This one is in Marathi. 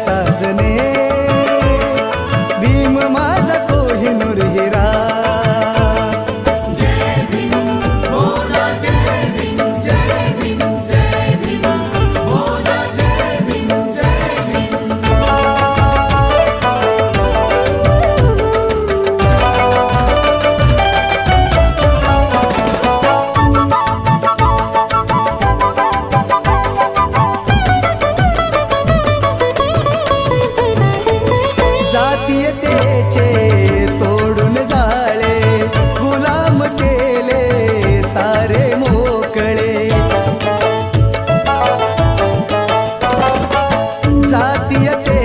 साजने भीम माझा कोहिनूर हिरा। जय भीम बोला जय भीम जय भीम जय भीम बोला जय भीम जय भीम। जातीयतेचे तोडून जाळे गुलाम केले सारे मोकळे। जातीयते